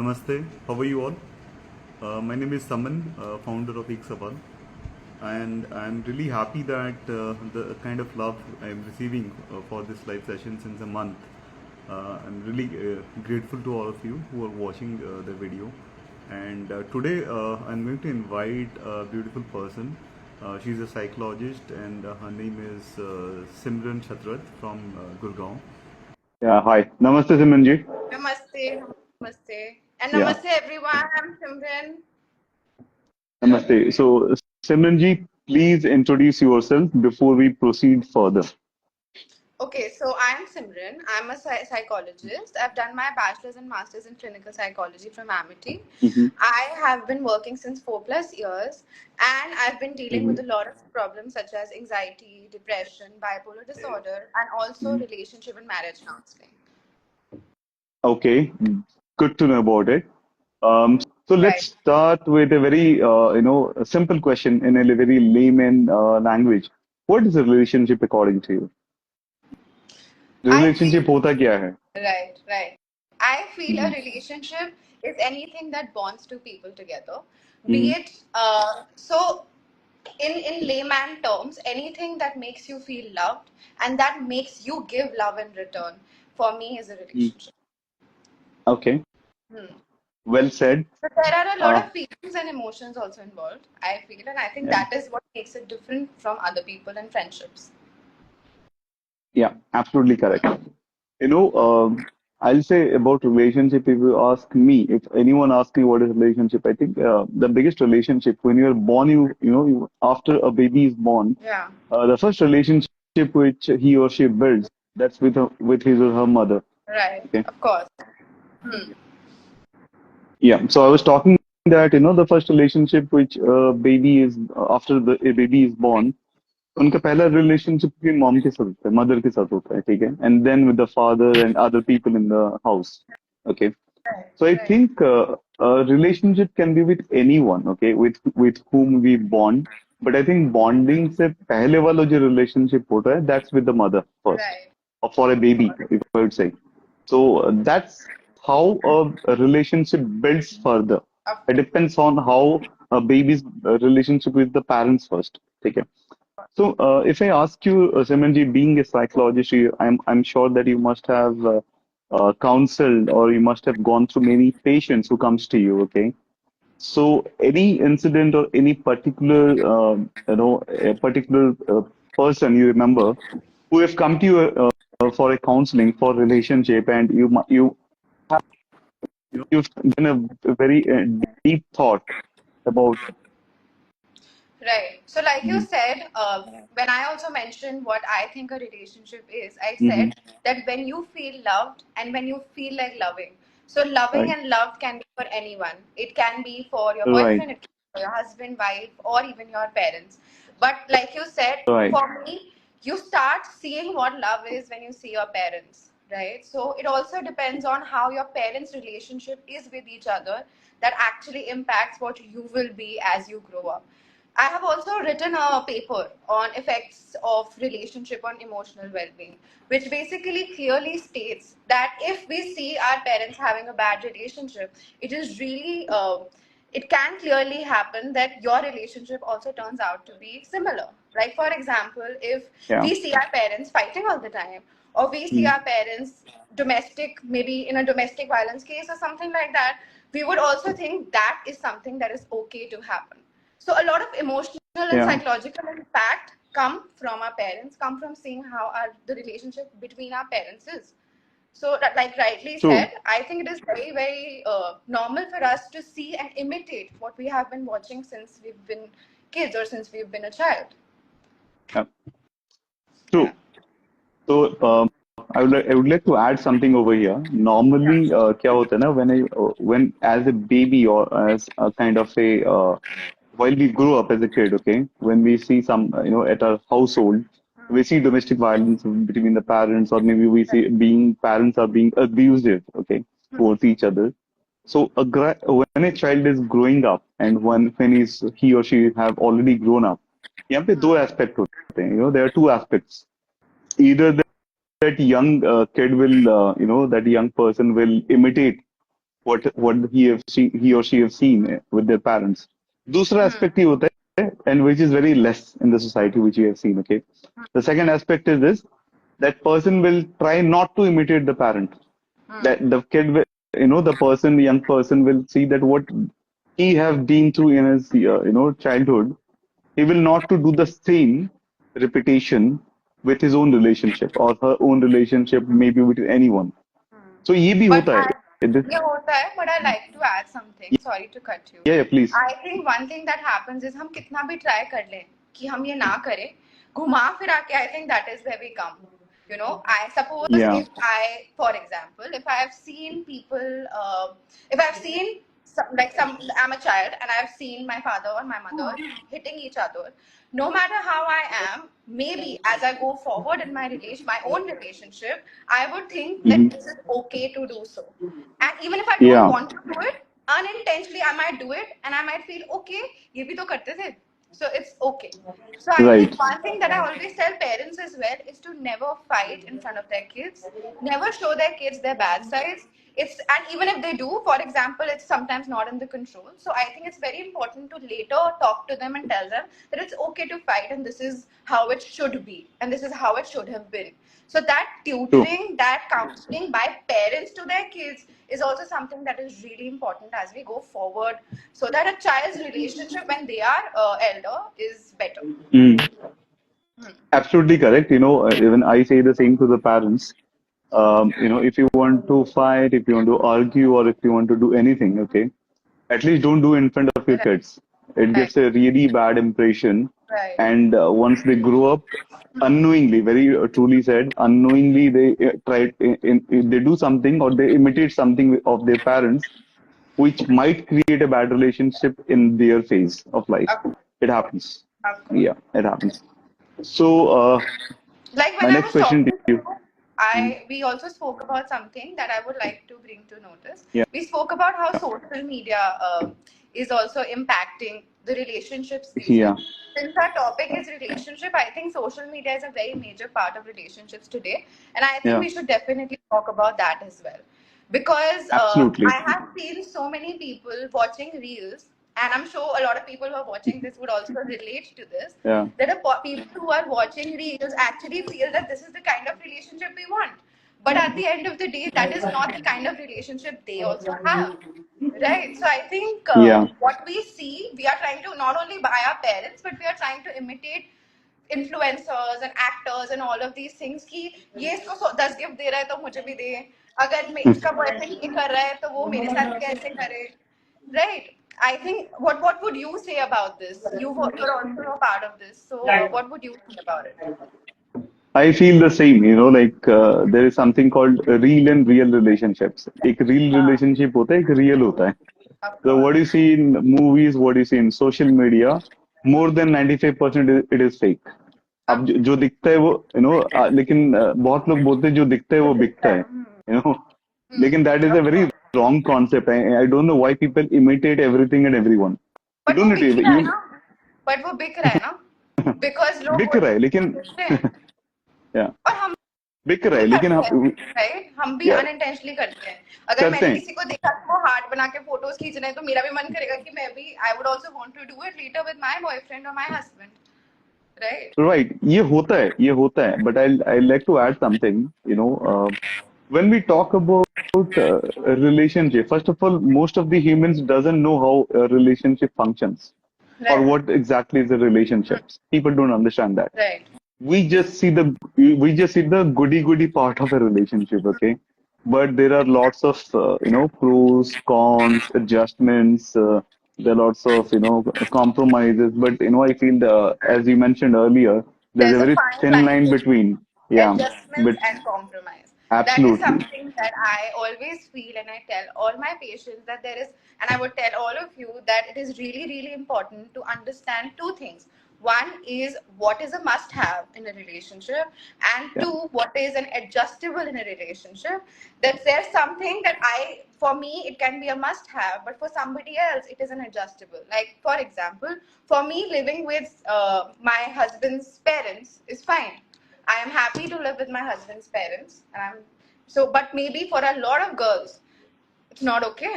Namaste. How are you all? My name is Saman, founder of Iksabal, and I'm really happy that the kind of love I'm receiving for this live session since a month. I'm really grateful to all of you who are watching the video. And today I'm going to invite a beautiful person. She's a psychologist, and her name is Simran Chatrath from Gurgaon. Yeah, hi. Namaste, Simranji. Namaste, namaste, and Yeah. namaste everyone. I'm Simran. Namaste. So, Simranji, please introduce yourself before we proceed further. Okay, so I'm Simran. I'm a psychologist. I've done my bachelor's and master's in clinical psychology from Amity. Mm-hmm. I have been working since 4+ years, and I've been dealing Mm-hmm. with a lot of problems such as anxiety, depression, bipolar disorder, and also Mm-hmm. relationship and marriage counseling. Okay, good to know about it. So let's Right. start with a very, a simple question in a very layman language. What is a relationship according to you? I Relationship feel होता क्या है? right. I feel a Mm-hmm. relationship is anything that bonds two people together. Be Mm-hmm. it in layman terms, anything that makes you feel loved and that makes you give love in return, for me, is a relationship. Okay, Hmm. well said. But there are a lot Uh, of feelings and emotions also involved, I feel, and I think yeah, that is what makes it different from other people and friendships. yeah, absolutely correct. You know, I'll say about relationship, if you ask me, if anyone asks me what is relationship, I think the biggest relationship when you're born, after a baby is born, Yeah. the first relationship which he or she builds, that's with his or her mother. Right. Okay. Of course. Hmm. Yeah. So I was talking that, the first relationship which baby is after the a baby is born, उनका पहला relationship भी mom के साथ होता है mother के साथ होता है ठीक है and then with the father and other people in the house okay Right. So I Right. Think relationship can be with anyone okay with whom we bond but I think bonding से पहले वाला जो relationship होता है that's with the mother first Right. or for a baby if I would say so that's how a relationship builds further Of it course. depends on how a baby's relationship with the parents first ठीक है so, if I ask you, Simranji, being a psychologist, I'm sure that you must have counseled or you must have gone through many patients who comes to you. Okay, so any incident or any particular, a particular person you remember who have come to you for a counseling for relationship, and you've done a very deep thought about. Right. So, like you Mm-hmm. said, when I also mentioned what I think a relationship is, I Mm-hmm. said that when you feel loved and when you feel like loving. So, loving Right, and loved can be for anyone. It can be for your right, boyfriend, it can be for your husband, wife, or even your parents. But, like you said, right. for me, you start seeing what love is when you see your parents, right? So, it also depends on how your parents' relationship is with each other that actually impacts what you will be as you grow up. I have also written a paper on effects of relationship on emotional well-being, which basically clearly states that if we see our parents having a bad relationship, it is really it can clearly happen that your relationship also turns out to be similar. Like for example, if Yeah. we see our parents fighting all the time, or we see Mm. our parents domestic, maybe in a domestic violence case or something like that, we would also think that is something that is okay to happen. So a lot of emotional and Yeah. psychological impact come from our parents, come from seeing how the relationship between our parents is. So, like rightly True. said, I think it is very normal for us to see and imitate what we have been watching since we've been kids or since we've been a child. Yeah. Yeah. True. So, I would like to add something over here. Normally, क्या होता है ना when as a baby or as a kind of a while we grow up as a kid, okay, when we see some at our household, we see domestic violence between the parents, or maybe we see being parents are being abusive, okay, towards each other. So when a child is growing up and when he or she have already grown up, यहाँ पे दो aspect होते हैं. There are two aspects. Either that young kid will, that young person will imitate he or she have seen with their parents. दूसरा aspect ये होता है, and which is very less in the society which we have seen. Okay, the second aspect is this: that person will try not to imitate the parent. That the kid will, the person, young person will see that what he have been through in his childhood, he will not to do the same repetition with his own relationship or her own relationship, maybe with anyone. So ये भी But होता है. ये होता है, but I like to add something. Sorry to cut you. Yeah, please. I think one thing that happens is हम कितना भी try कर लें कि हम ये ना करें, घुमा फिरा के I think that is where we come. I suppose Yeah. if for example, if I have seen people, if I've seen I'm a child and I've seen my father or my mother hitting each other. No matter how I am, maybe as I go forward in my own relationship, I would think that this is okay to do so. And even if I don't Yeah. want to do it, unintentionally I might do it and I might feel okay, ye bhi to karte the. So it's okay. So I Right. think one thing that I always tell parents as well is to never fight in front of their kids, never show their kids their bad sides. And even if they do, for example, it's sometimes not in the control. So I think it's very important to later talk to them and tell them that it's okay to fight and this is how it should be and this is how it should have been. So that True. tutoring, that counseling by parents to their kids is also something that is really important as we go forward, so that a child's relationship when they are elder is better. Mm. Absolutely correct. Even I say the same to the parents. If you want to fight, if you want to argue, or if you want to do anything, okay, at least don't do in front of your Right, kids. It right, gives a really bad impression. right. And once they grow up, unknowingly, very truly said, unknowingly they they do something or they imitate something of their parents, which might create a bad relationship in their phase of life. Of, It happens. of course. Yeah, it happens. So, Like when my I next was question to talking to you. you, I we also spoke about something that I would like to bring to notice. Yeah, We spoke about how social media is also impacting the relationships these days. yeah, Since our topic is relationship, I think social media is a very major part of relationships today, and I think yeah, we should definitely talk about that as well. Because absolutely. I have seen so many people watching reels, and I'm sure a lot of people who are watching this would also relate to this, Yeah, that people who are watching reels actually feel that this is the kind of relationship we want. But at the end of the day, that is not the kind of relationship they also have. Right. So I think yeah, what we see, we are trying to not only by our parents, but we are trying to imitate influencers and actors and all of these things कि ये इसको 10 gift दे रहा है तो मुझे भी दे, अगर मैं इसका बॉयफ्रेंड ये कर रहा है तो वो मेरे साथ भी ऐसे करे. Right. I think what would you say about this? You're also a part of this. So what would you think about it? I feel the same. Like there is something called real and real relationships. एक real relationship होता है, एक real होता है. Of So course. what you see in movies, what you see in social media, more than 95% it is fake. Of अब जो दिखता है वो लेकिन बहुत लोग बोलते हैं जो दिखता है वो बिकता है. you know लेकिन that is a Of very course. wrong concept. I don't know why people imitate everything and everyone. You But वो don't need बिक to ही रहा है even ना. But वो बिक रहा है ना. Because लोग बिक वो रहा है चीज़ लेकिन देखते हैं. या और हम बिक रहा भी है लेकिन करते हम हैं, राइट. हम भी या अनइंटेंशनली करते हैं. अगर करते मैंने हैं. किसी को देखा कि वो हार्ट बना के फोटोज खींच रहे हैं तो मेरा भी मन करेगा कि मैं भी I would also want to do it later with my boyfriend और माय हस्बैंड. राइट. Right, ये होता है, but I like to add something. When we talk about a relationship, first of all, most of the humans doesn't know how a relationship functions or right. what exactly is a relationship. People don't understand that. Right. We just see the goody part of a relationship, okay? But there are lots of pros, cons, adjustments. There are lots of compromises. But I feel as you mentioned earlier, there's a There's a very fine thin line line between between, yeah, adjustments but and compromise. That is absolutely, something that I always feel, and I tell all my patients that there is, and I would tell all of you that it is really, really important to understand two things. One is what is a must have in a relationship, and yeah, two, what is an adjustable in a relationship. That there's something that for me, it can be a must have, but for somebody else, it is an adjustable. Like, for example, for me, living with my husband's parents is fine. I am happy to live with my husband's parents, and I'm so. But maybe for a lot of girls, It's not okay.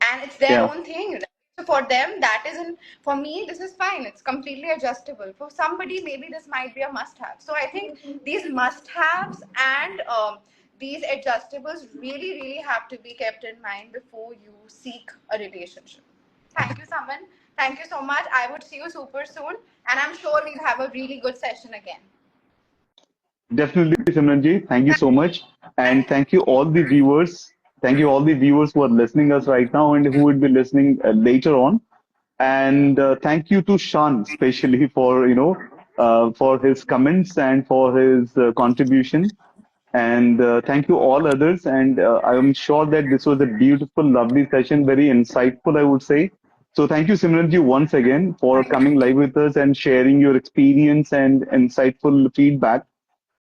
And it's their Yeah, own thing, right? So for them, that isn't, for me, this is fine. It's completely adjustable. For somebody, maybe this might be a must have. So I think these must haves and these adjustables really, really have to be kept in mind before you seek a relationship. Thank you, Saman. Thank you so much. I would see you super soon. And I'm sure we'll have a really good session again. definitely, Simranji. Thank you so much. And Thank thank you all the viewers. Thank you all the viewers who are listening us right now and who would be listening later on. And thank you to Sean, especially for, for his comments and for his contribution. And thank you all others. And I am sure that this was a beautiful, lovely session, very insightful, I would say. So thank you, Simranji, once again for you. coming live with us and sharing your experience and insightful feedback.